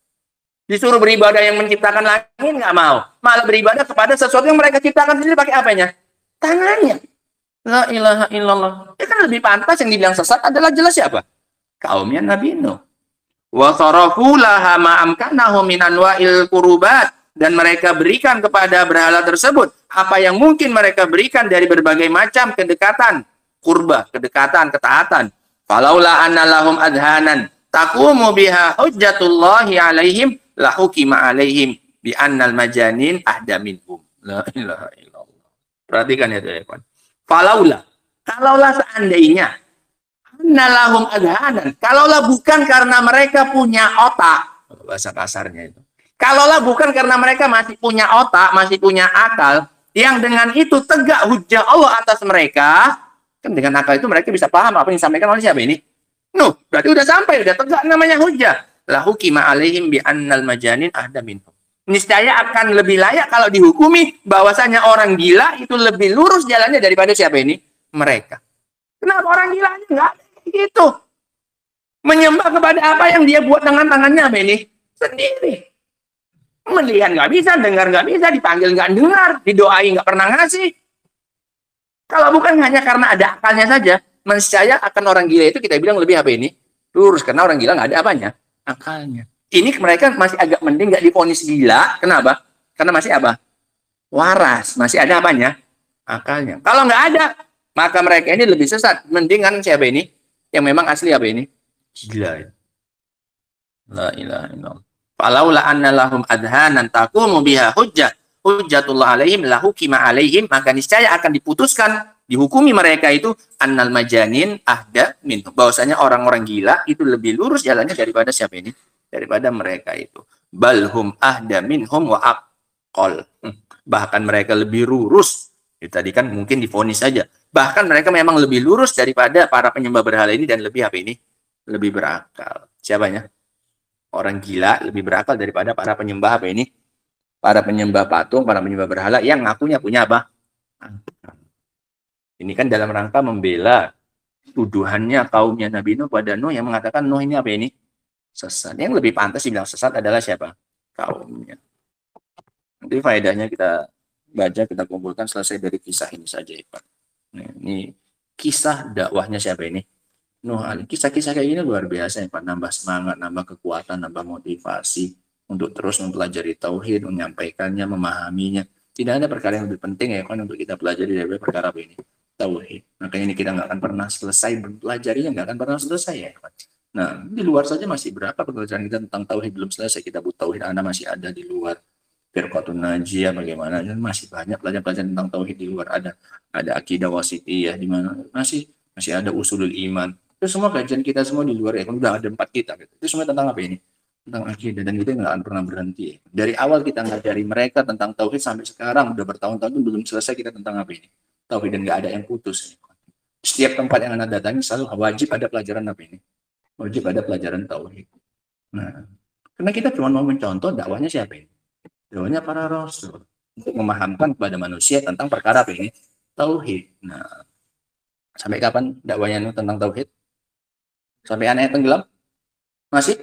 Disuruh beribadah yang menciptakan langit nggak mau. Malah beribadah kepada sesuatu yang mereka ciptakan sendiri pakai apanya? Tangannya. La ilaha illallah. Ya kan lebih pantas yang dibilang sesat adalah jelas siapa? Kaumnya Nabi Nuh. Wa sarafu laha ma amkanahu min anwa'il qurubat, dan mereka berikan kepada berhala tersebut apa yang mungkin mereka berikan dari berbagai macam kedekatan, kurba, kedekatan, ketaatan. Falaula anna lahum adhanan taqumu biha hujjatullahi alaihim lahukima alaihim bi annal majanin ahda minhum. La ilaha illallah. Perhatikan ya, teman. Falaula, kalaulah seandainya annalahum adhanan, kalaulah bukan karena mereka punya otak, bahasa kasarnya itu. Kalaulah bukan karena mereka masih punya otak, masih punya akal, yang dengan itu tegak hujah Allah atas mereka, kan dengan akal itu mereka bisa paham apa yang disampaikan oleh siapa ini? Nuh, berarti udah sampai, udah tegak namanya hujah. Lahu kima alaihim bi annal majanin ahda minhum. Niscaya akan lebih layak kalau dihukumi bahwasanya orang gila itu lebih lurus jalannya daripada siapa ini? Mereka. Kenapa orang gila enggak gitu? Menyembah kepada apa yang dia buat dengan tangannya apa ini? Sendiri. Melihat nggak bisa, dengar nggak bisa, dipanggil nggak dengar, didoai nggak pernah ngasih. Kalau bukan hanya karena ada akalnya saja, menscaya akan orang gila itu kita bilang lebih apa ini? Lurus, karena orang gila nggak ada apanya? Akalnya. Ini mereka masih agak mending nggak divonis gila. Kenapa? Karena masih apa? Waras, masih ada apanya? Akalnya. Kalau nggak ada, maka mereka ini lebih sesat. Mendingan siapa ini? Yang memang asli apa ini? Gila. La ilaha illallah. Falaula anna lahum adhanan taqumu biha hujjatullah alaihim lahukima alaihim, maka niscaya akan diputuskan Dihukumi mereka itu annal majanin ahda minhum. Bahwasanya orang-orang gila itu lebih lurus jalannya daripada siapa ini? Daripada mereka itu. Balhum ahda minhum wa aqol. Bahkan mereka lebih lurus. Itu tadi kan mungkin divonis saja. Bahkan mereka memang lebih lurus daripada para penyembah berhala ini dan lebih apa ini? Lebih berakal. Siapanya? Orang gila lebih berakal daripada para penyembah apa ini? Para penyembah patung, para penyembah berhala yang ngakunya punya apa? Ini kan dalam rangka membela tuduhannya kaumnya Nabi Nuh pada Nuh yang mengatakan Nuh ini apa ini? Sesat. Yang lebih pantas dibilang sesat adalah siapa? Kaumnya. Nanti faedahnya kita baca, kita kumpulkan selesai dari kisah ini saja, Pak. Nah, ini kisah dakwahnya siapa ini? Nuh. Kisah-kisah kayak gini luar biasa, Pak. Nambah semangat, nambah kekuatan, nambah motivasi untuk terus mempelajari tauhid, menyampaikannya, memahaminya. Tidak ada perkara yang lebih penting ya kan untuk kita pelajari dari perkara ini. Tauhid. Makanya ini kita nggak akan pernah selesai mempelajarinya, nggak akan pernah selesai ya. Nah, di luar saja masih berapa pelajaran kita tentang tauhid belum selesai. Kita buat tauhid Anda masih ada di luar. Firqatun Najiyah bagaimana? Dan masih banyak pelajaran-pelajaran tentang tauhid di luar. Ada akidah wasitiyah di mana masih ada usulul iman. Itu semua kajian kita semua di luar ya. Kan udah ada 4 kitab. Itu semua tentang apa ini? Tentang akidah, dan itu nggak akan pernah berhenti. Dari awal kita ngajari mereka tentang tauhid sampai sekarang udah bertahun-tahun belum selesai kita tentang apa ini? Tauhid, dan nggak ada yang putus. Setiap tempat yang Anda datangi selalu wajib ada pelajaran apa ini? Wajib ada pelajaran tauhid. Nah, karena kita cuma mau mencontoh dakwahnya siapa ini? Dakwahnya para rasul untuk memahamkan kepada manusia tentang perkara apa ini? Tauhid. Nah, sampai kapan dakwahnya tentang tauhid? Sampai anaknya tenggelam? Masih.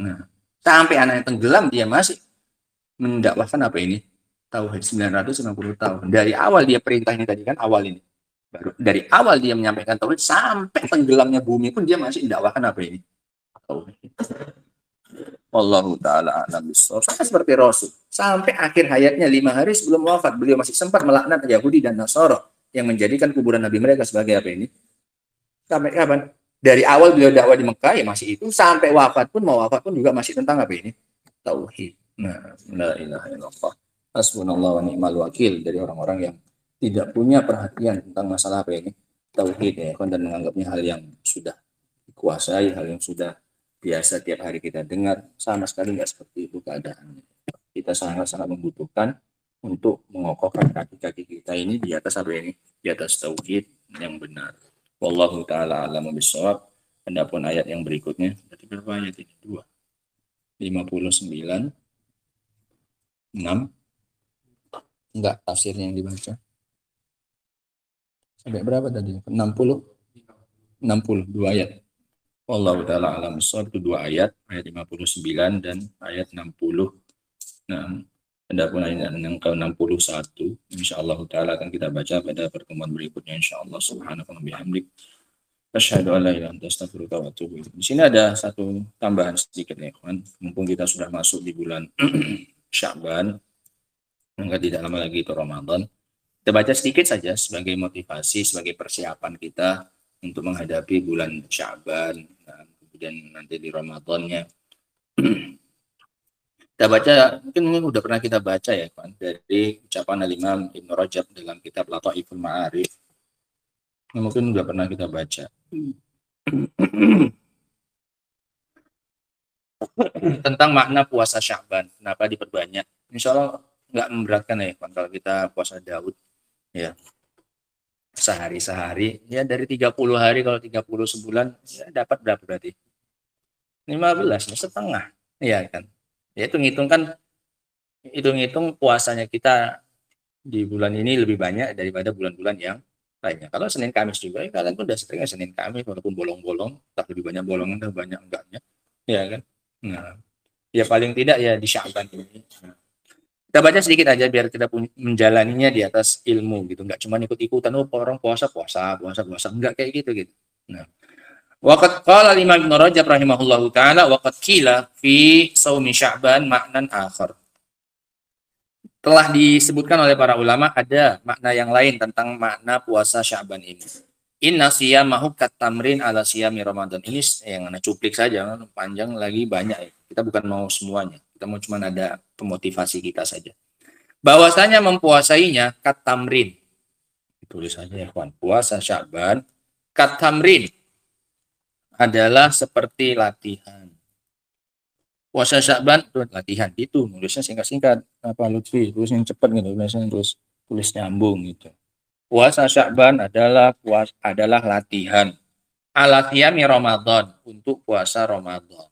Nah, sampai anaknya tenggelam dia masih mendakwahkan apa ini? Tauhid 950 tahun. Dari awal dia perintah ini tadi kan awal ini. Baru dari awal dia menyampaikan tauhid sampai tenggelamnya bumi pun dia masih mendakwahkan apa ini? Tauhid. Wallahu taala a'lam bishawab. Sama seperti Rasul. Sampai akhir hayatnya 5 hari sebelum wafat beliau masih sempat melaknat Yahudi dan Nasara yang menjadikan kuburan nabi mereka sebagai apa ini? Sampai kapan? Dari awal beliau dakwah di Mekah ya masih itu, sampai wafat pun, mau wafat pun juga masih tentang apa ini? Tauhid. Nah, la ilaha illallah. Hasbunallah wa ni'mal wakil, dari orang-orang yang tidak punya perhatian tentang masalah apa ini? Tauhid ya, dan menganggapnya hal yang sudah dikuasai, hal yang sudah biasa tiap hari kita dengar. Sama sekali nggak seperti itu keadaannya. Kita sangat-sangat membutuhkan untuk mengokohkan kaki-kaki kita ini di atas apa ini? Di atas tauhid yang benar. Wallahu ta'ala a'lamu bishawab. Adapun ayat yang berikutnya, berarti berapa ayat ini? 2. 59. 6. Enggak, tafsirnya yang dibaca. Sampai berapa tadi? 60. 60, 2 ayat. Wallahu ta'ala a'lamu bishawab, itu 2 ayat. Ayat 59 dan ayat 60. Nah, adapun ayat yang ke-61, insyaallah taala akan kita baca pada pertemuan berikutnya insyaallah. Subhanallahi wa bihamdik, asyhadu an la ilaha illa anta, astaghfiruka wa atubu ilaik. Di sini ada satu tambahan sedikit ya, kawan. Mumpung kita sudah masuk di bulan Sya'ban, enggak tidak lama lagi itu Ramadan. Kita baca sedikit saja sebagai motivasi, sebagai persiapan kita untuk menghadapi bulan Sya'ban dan kemudian nanti di Ramadannya. Kita baca, mungkin ini udah pernah kita baca ya kan, dari ucapan Al-Imam Ibnu Rajab dalam kitab Lataiful Ma'arif. Mungkin udah pernah kita baca. Tentang makna puasa Sya'ban, kenapa diperbanyak. Insya Allah nggak memberatkan ya kan, kalau kita puasa Daud ya. Sehari-sehari, ya dari 30 hari, kalau 30 sebulan, ya dapat berapa berarti? 15, ya setengah, ya kan. Ya itu hitung puasanya kita di bulan ini lebih banyak daripada bulan-bulan yang lainnya. Kalau Senin Kamis juga, ya kalian pun udah sering Senin Kamis, walaupun bolong-bolong, tak lebih banyak bolongan, tak banyak enggaknya, ya kan. Nah, ya paling tidak ya di Sya'ban ini. Nah, kita baca sedikit aja biar kita menjalaninya di atas ilmu gitu, nggak cuma ikut-ikutan, orang puasa, enggak kayak gitu. Nah, waqad qala Imam Ibnu Rajab rahimahullahu taala waqad qila fi shaumi Sya'ban maknan akhar. Telah disebutkan oleh para ulama ada makna yang lain tentang makna puasa Sya'ban ini. Inna siyamahu katamrin ala siyami Ramadan. Ini yang cuplik saja, panjang lagi banyak ya. Kita bukan mau semuanya. Kita mau cuma ada pemotivasi kita saja. Bahwasanya mempuasainya katamrin. Tulis saja ya kawan. Puasa Sya'ban katamrin adalah seperti latihan. Puasa Sya'ban itu latihan itu, nulisnya singkat-singkat. Apa Lutfi, tulis yang cepat gitu, biasanya tulis nyambung gitu. Puasa Sya'ban adalah latihan. Alaqiyami Ramadan, untuk puasa Ramadan.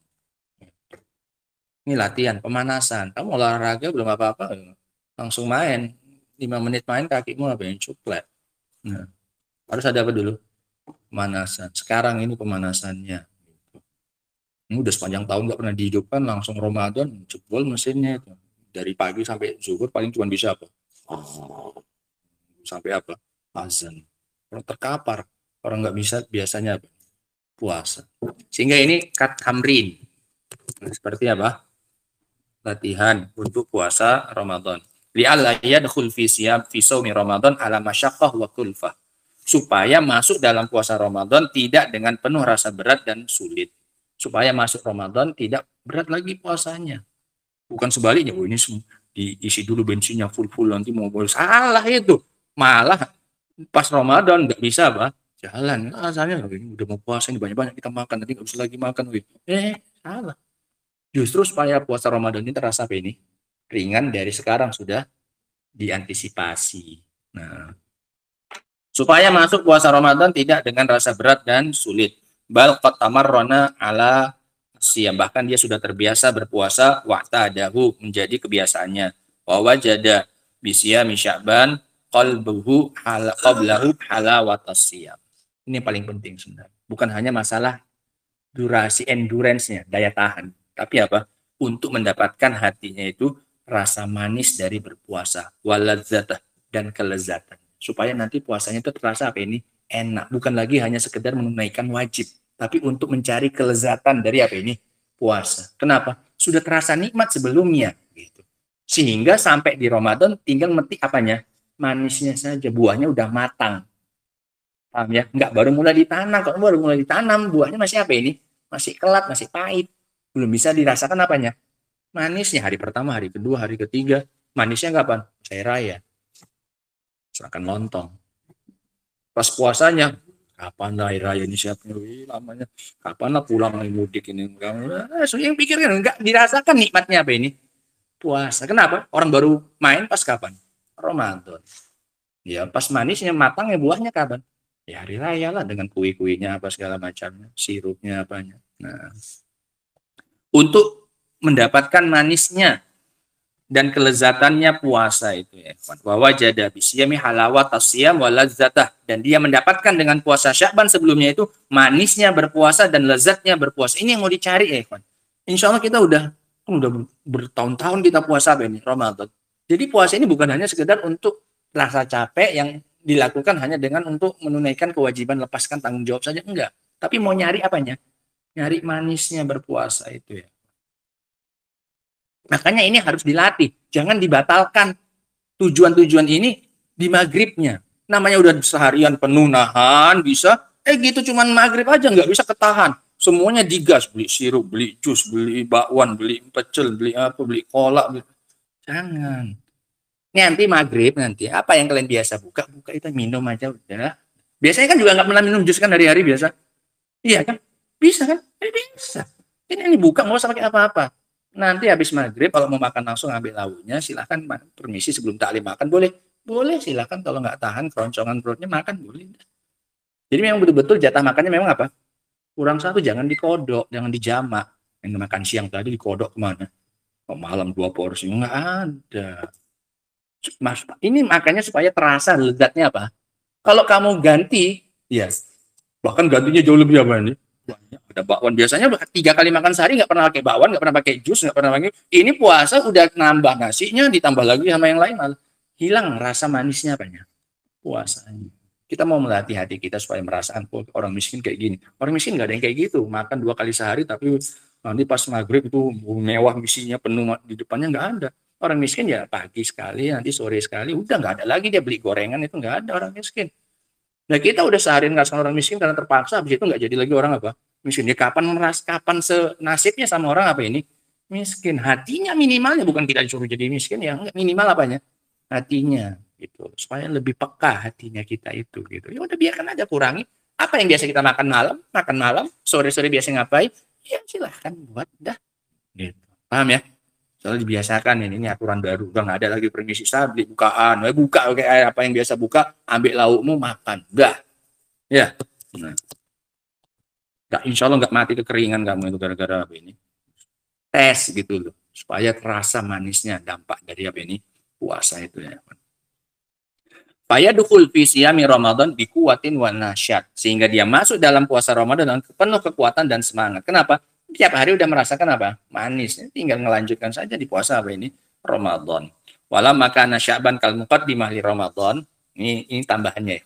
Ini latihan, pemanasan. Kamu olahraga belum apa-apa, langsung main. 5 menit main kakimu apa yang cuklet. Nah, harus ada apa dulu? Pemanasan. Sekarang ini pemanasannya. Ini udah sepanjang tahun nggak pernah dihidupkan, langsung Ramadan jebol mesinnya itu. Dari pagi sampai zuhur paling cuma bisa apa? Sampai apa? Azan. Orang terkapar. Orang nggak bisa biasanya apa? Puasa. Sehingga ini kat hamrin. Seperti apa? Latihan untuk puasa Ramadan. Li'alla yadkhul fi siyam fi shaumi Ramadan ala masyaqqah wa kulfah. Supaya masuk dalam puasa Ramadan tidak dengan penuh rasa berat dan sulit. Supaya masuk Ramadan tidak berat lagi puasanya. Bukan sebaliknya, ini diisi dulu bensinnya full nanti mau salah itu. Malah pas Ramadan nggak bisa apa? Jalan. Asalnya ini udah mau puasa ini banyak-banyak kita makan, nanti nggak bisa lagi makan. Salah. Justru supaya puasa Ramadan ini terasa apa ini? Ringan dari sekarang sudah diantisipasi. Nah, supaya masuk puasa Ramadan tidak dengan rasa berat dan sulit. Bal qad tamarrana ala siyam, bahkan dia sudah terbiasa berpuasa wa'tadahu, menjadi kebiasaannya. Wa wajada bi siyami Sya'ban qalbuhu qablahu halawatas siyam. Ini yang paling penting sebenarnya. Bukan hanya masalah durasi endurance-nya, daya tahan. Tapi apa? Untuk mendapatkan hatinya itu rasa manis dari berpuasa, waladzatah, dan kelezatan. Supaya nanti puasanya itu terasa apa ini? Enak. Bukan lagi hanya sekedar menunaikan wajib, tapi untuk mencari kelezatan dari apa ini? Puasa. Kenapa? Sudah terasa nikmat sebelumnya. Gitu. Sehingga sampai di Ramadan tinggal metik apanya? Manisnya saja. Buahnya udah matang. Paham ya? Enggak baru mulai ditanam. Kalau baru mulai ditanam, buahnya masih apa ini? Masih kelat, masih pahit. Belum bisa dirasakan apanya? Manisnya hari pertama, hari kedua, hari ketiga. Manisnya kapan? Saya raya. Misalkan lontong. Pas puasanya, kapan hari raya ini siapnya? Lamanya. Kapan lah pulang lagi mudik ini? Yang pikirkan enggak dirasakan nikmatnya apa ini? Puasa. Kenapa? Orang baru main pas kapan? Ramadan. Ya, pas manisnya, matangnya, buahnya kapan? Ya hari raya lah dengan kue-kuenya apa segala macamnya, sirupnya apanya. Nah, untuk mendapatkan manisnya dan kelezatannya puasa itu ya. Wa wajada bisiyami halawat asyam wa ladzatah, dan dia mendapatkan dengan puasa Sya'ban sebelumnya itu manisnya berpuasa dan lezatnya berpuasa. Ini yang mau dicari ya, kawan. Insyaallah kita udah bertahun-tahun kita puasa ini Ramadan. Jadi puasa ini bukan hanya sekedar untuk rasa capek yang dilakukan hanya dengan untuk menunaikan kewajiban lepaskan tanggung jawab saja, enggak. Tapi mau nyari apanya? Nyari manisnya berpuasa itu ya. Makanya ini harus dilatih, jangan dibatalkan. Tujuan-tujuan ini di maghribnya. Namanya udah seharian penuh nahan bisa, gitu cuman maghrib aja nggak bisa ketahan. Semuanya digas, beli sirup, beli jus, beli bakwan, beli pecel, beli apa, beli kolak. Jangan. Nanti maghrib nanti apa yang kalian biasa buka itu minum aja udah. Biasanya kan juga nggak pernah minum jus kan hari-hari biasa. Iya kan? Bisa kan? Bisa. Ini buka nggak usah pakai apa-apa. Nanti habis maghrib kalau mau makan langsung ambil lauknya, silahkan permisi sebelum taklim makan boleh. Boleh silahkan, kalau nggak tahan keroncongan perutnya makan boleh. Jadi memang betul-betul jatah makannya memang apa? Kurang satu, jangan dikodok, jangan dijamak. Yang makan siang tadi dikodok kemana? Malam 2 porsi nggak ada. Mas, ini makanya supaya terasa lezatnya apa? Kalau kamu ganti, ya, bahkan gantinya jauh lebih apa nih? Ada bakwan, biasanya 3 kali makan sehari nggak pernah pakai bakwan, nggak pernah pakai jus, nggak pernah pakai. Ini puasa udah nambah nasinya, ditambah lagi sama yang lain, malah hilang rasa manisnya apanya? Puasanya. Kita mau melatih hati kita supaya merasakan orang miskin kayak gini. Orang miskin nggak ada yang kayak gitu, makan 2 kali sehari, tapi nanti pas maghrib itu mewah misinya penuh di depannya, nggak ada. Orang miskin ya pagi sekali, nanti sore sekali, udah nggak ada lagi dia beli gorengan, itu nggak ada orang miskin. Nah kita udah seharian ngerasain orang miskin karena terpaksa, habis itu nggak jadi lagi orang apa? Miskin. Ya kapan senasibnya sama orang apa ini? Miskin. Hatinya minimalnya, bukan kita disuruh jadi miskin, ya enggak, minimal apanya? Hatinya. gitu. Supaya lebih peka hatinya kita itu gitu. Ya udah biarkan aja kurangi. Apa yang biasa kita makan malam, sore-sore biasa ngapain? Ya silahkan buat dah. Gitu. Paham ya? Soalnya dibiasakan ini aturan baru. Udah nggak ada lagi permisi beli bukaan. Buka kayak apa yang biasa buka, ambil laukmu makan. Udah. Ya. Nah. Insya Allah nggak mati kekeringan kamu itu gara-gara apa ini. Tes gitu loh. Supaya terasa manisnya dampak dari apa ini. Puasa itu ya. Fayadkhul fi siyami Ramadan bikuwatin wa nasyat. Sehingga dia masuk dalam puasa Ramadan dengan penuh kekuatan dan semangat. Kenapa? Tiap hari udah merasakan apa? Manis. Tinggal melanjutkan saja di puasa apa ini? Ramadan. Walam makana Sya'ban kal muqaddimah li Ramadan. Ini tambahannya ya.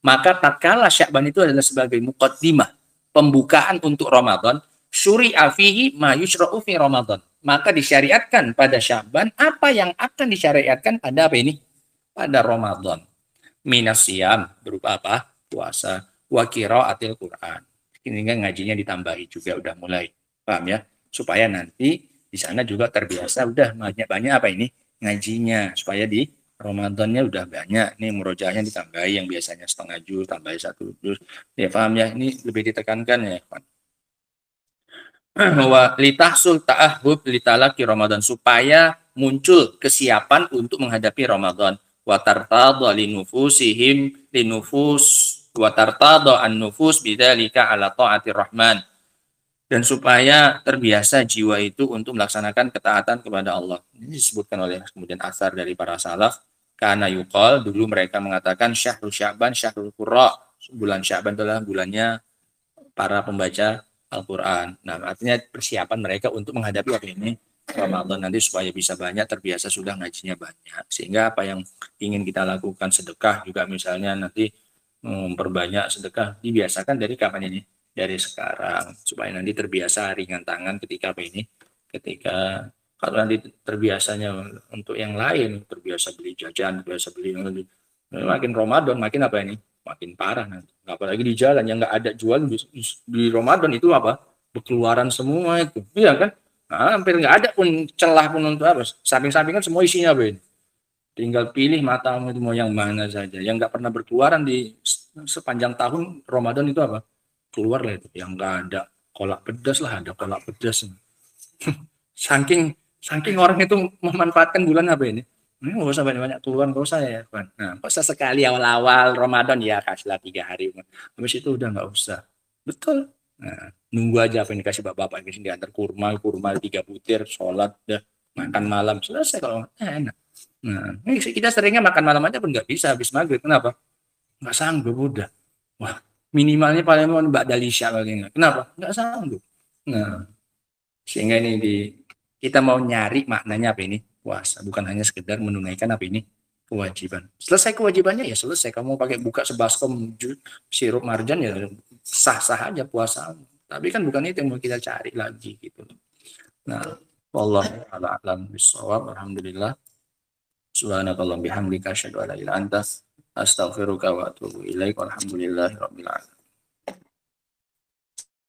Maka tatkala Sya'ban itu adalah sebagai muqaddimah, pembukaan untuk Ramadan, syuri'a fihi ma yushra'u fi Ramadan. Maka disyariatkan pada Sya'ban apa yang akan disyariatkan pada apa ini? Pada Ramadan. Minas siyam berupa apa? Puasa. Wa qiraatil Quran. Ini kan ngajinya ditambahi juga udah mulai. Paham ya? Supaya nanti di sana juga terbiasa udah banyak-banyak apa ini? Ngajinya. Supaya di Ramadannya udah banyak. Nih murojaahnya ditambahi yang biasanya setengah juz, tambahi 1 juz. Ya paham ya? Ini lebih ditekankan ya, Pak. Wa litahsul ta'ahhub litalaqi Ramadan, supaya muncul kesiapan untuk menghadapi Ramadan. Wa tartadha linufusihim linufus wa tartadha an-nufus bidzalika ala ta'atir rahman, dan supaya terbiasa jiwa itu untuk melaksanakan ketaatan kepada Allah. Ini disebutkan oleh kemudian asar dari para salaf, karena yuqal, dulu mereka mengatakan syahrul Sya'ban syahrul qurra, bulan Sya'ban adalah bulannya para pembaca Al-Quran. Nah, artinya persiapan mereka untuk menghadapi apa ini Ramadan nanti, supaya bisa banyak terbiasa sudah ngajinya banyak, sehingga apa yang ingin kita lakukan sedekah juga misalnya nanti memperbanyak sedekah dibiasakan dari kapan ini, dari sekarang, supaya nanti terbiasa ringan tangan ketika apa ini, ketika kalau nanti terbiasanya untuk yang lain, terbiasa beli jajan, terbiasa beli yang lebih, makin Ramadan makin apa ini, makin parah nanti. Apalagi di jalan yang nggak ada jual di Ramadan itu apa, berkeluaran semua itu, iya kan? Nah, hampir nggak ada pun celah pun untuk apa, samping-sampingan semua isinya apa ini, tinggal pilih matamu itu mau yang mana saja. Yang nggak pernah berkeluaran di sepanjang tahun Ramadan itu apa, keluar lah itu, yang nggak ada kolak pedas lah, ada kolak pedas. saking orang itu memanfaatkan bulan apa ini, nggak usah banyak-banyak keluar, nggak usah ya kan. Nah, nggak usah sekali awal-awal Ramadan ya kasihlah 3 hari, habis itu udah nggak usah. Betul. Nah, nunggu aja apa yang dikasih bapak-bapak di sini, diantar kurma 3 butir, sholat, dah makan malam, selesai kalau enak. Nah, ini kita seringnya makan malam aja pun nggak bisa habis maghrib. Kenapa? Nggak sanggup udah. Wah, minimalnya paling mau Mbak Dalisha paling nggak. Kenapa? Nggak sanggup. Nah, sehingga ini kita mau nyari maknanya apa ini? Puasa, bukan hanya sekedar menunaikan apa ini? Kewajiban. Selesai kewajibannya ya selesai. Kamu pakai buka sebaskom sirup marjan ya sah-sah aja puasa. Tapi kan bukan itu yang mau kita cari lagi gitu. Nah, wallahu a'lam bishawab. Alhamdulillah. Subhanakallahumma bihamdika asyhadu an la ilaha illa anta astaghfiruka wa atubu ilaik. Walhamdulillahirabbil alamin.